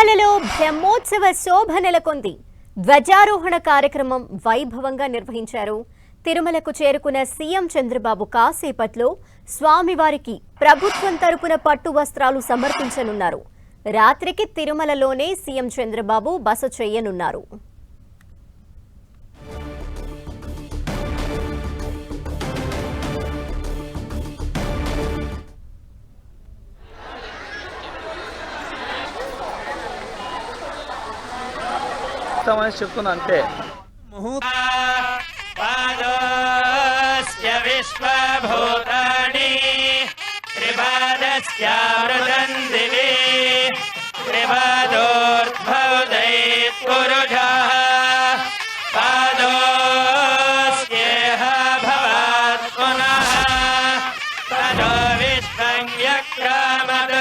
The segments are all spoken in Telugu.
తిరుమలలో బ్రహ్మోత్సవ శోభ నెలకొంది. ధ్వజారోహణ కార్యక్రమం వైభవంగా నిర్వహించారు. తిరుమలకు చేరుకున్న సీఎం చంద్రబాబు కాసేపట్లో స్వామివారికి ప్రభుత్వం తరపున పట్టు వస్త్రాలు సమర్పించనున్నారు. రాత్రికి తిరుమలలోనే సీఎం చంద్రబాబు బస చేయనున్నారు. చెప్తున్నా అంతే. విశ్వభూతాని త్రిపాదస్యామృతం దివి త్రిపాదోర్ధ్వౌదైత్పురుషః పాదోస్యేహ భవాత్ పునః తదో విశ్వం యక్రామత్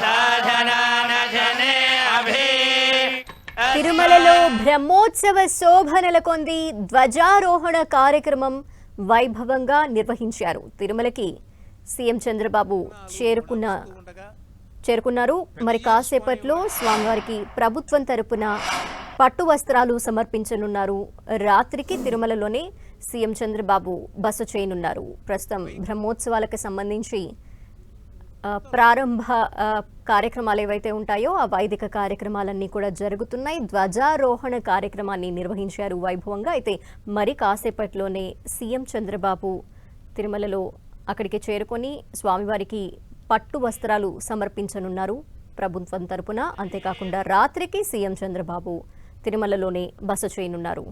సాధనానజనే అభి. తిరుమలలో బ్రహ్మోత్సవ శోభ నెలకొంది. ధ్వజారోహణ కార్యక్రమం వైభవంగా నిర్వహించారు. తిరుమలకి సీఎం చంద్రబాబు చేరుకున్నారు. మరి కాసేపట్లో స్వామివారికి ప్రభుత్వం తరపున పట్టు వస్త్రాలు సమర్పించనున్నారు. రాత్రికి తిరుమలలోనే సీఎం చంద్రబాబు బస చేయనున్నారు. ప్రస్తుతం బ్రహ్మోత్సవాలకు సంబంధించి ప్రారంభ కార్యక్రమాలు ఏవైతే ఉంటాయో ఆ వైదిక కార్యక్రమాలన్నీ కూడా జరుగుతున్నాయి. ధ్వజారోహణ కార్యక్రమాన్ని నిర్వహించారు వైభవంగా. అయితే మరి కాసేపట్లోనే సీఎం చంద్రబాబు తిరుమలలో అక్కడికి చేరుకొని స్వామివారికి పట్టు వస్త్రాలు సమర్పించనున్నారు ప్రభుత్వం తరపున. అంతేకాకుండా రాత్రికి సీఎం చంద్రబాబు తిరుమలలోనే బస చేయనున్నారు.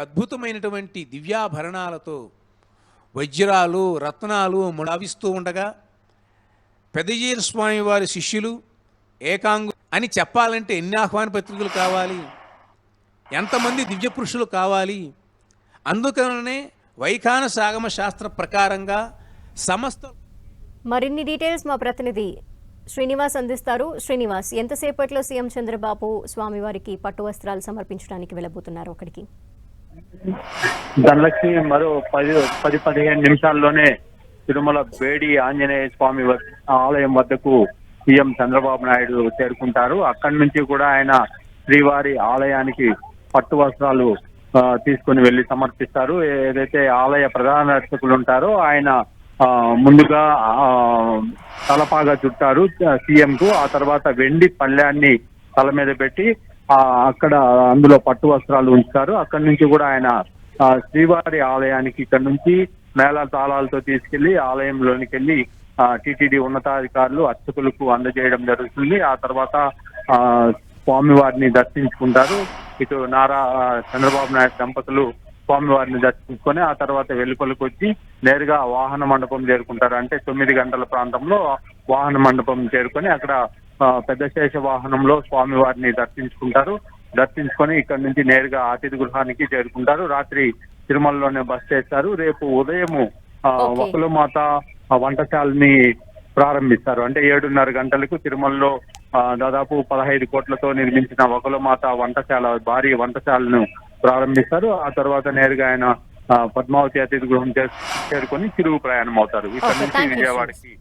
అద్భుతమైనటువంటి దివ్యాభరణాలతో వజ్రాలు రత్నాలు ముడావిస్తూ ఉండగా పెదజీర స్వామి వారి శిష్యులు ఏకాంగు అని చెప్పాలంటే ఎన్ని ఆహ్వాన పత్రికలు కావాలి, ఎంతమంది దివ్య పురుషులు కావాలి. అందుకనే వైఖానస ఆగమ శాస్త్ర ప్రకారంగా సమస్త మరిన్ని డీటెయిల్స్ మా ప్రతినిధి శ్రీనివాస్ అందిస్తారు. శ్రీనివాస్, ఎంతసేపట్లో సీఎం చంద్రబాబు స్వామివారికి పట్టు వస్త్రాలు సమర్పించడానికి వెళ్ళబోతున్నారు అక్కడికి? ధనలక్ష్మి, మరో 10-15 నిమిషాల్లోనే తిరుమల బేడి ఆంజనేయ స్వామి ఆలయం వద్దకు సీఎం చంద్రబాబు నాయుడు చేరుకుంటారు. అక్కడి నుంచి కూడా ఆయన శ్రీవారి ఆలయానికి పట్టు వస్త్రాలు తీసుకుని వెళ్లి సమర్పిస్తారు. ఏదైతే ఆలయ ప్రధాన అర్చకులు ఉంటారో ఆయన ముందుగా తలపాగా చుట్టారు సీఎం కు. ఆ తర్వాత వెండి పళ్ళాన్ని తల మీద పెట్టి అక్కడ అందులో పట్టు వస్త్రాలు ఉంచుతారు. అక్కడి నుంచి కూడా ఆయన శ్రీవారి ఆలయానికి ఇక్కడ నుంచి మేళ తాళాలతో తీసుకెళ్లి ఆలయంలోనికి వెళ్ళి టీటీడీ ఉన్నతాధికారులు అర్చకులకు అందజేయడం జరుగుతుంది. ఆ తర్వాత స్వామివారిని దర్శించుకుంటారు. ఇటు నారా చంద్రబాబు నాయుడు దంపతులు స్వామివారిని దర్శించుకొని ఆ తర్వాత వెలుపలకు వచ్చి నేరుగా వాహన మండపం చేరుకుంటారు. అంటే 9 గంటల ప్రాంతంలో వాహన మండపం చేరుకొని అక్కడ పెద్ద శేష వాహనంలో స్వామివారిని దర్శించుకొని ఇక్కడ నుంచి నేరుగా అతిథి గృహానికి చేరుకుంటారు. రాత్రి తిరుమలలోనే బస చేస్తారు. రేపు ఉదయము వకులమాత వంటశాలని ప్రారంభిస్తారు. అంటే 7:30 గంటలకు తిరుమలలో దాదాపు 15 కోట్లతో నిర్మించిన వకులమాత వంటశాల, భారీ వంటశాలను ప్రారంభిస్తారు. ఆ తర్వాత నేరుగా ఆయన పద్మావతి అతిథి గృహం చేరుకొని తిరుగు ప్రయాణం అవుతారు. ఇక్కడ నుంచి విజయవాడకి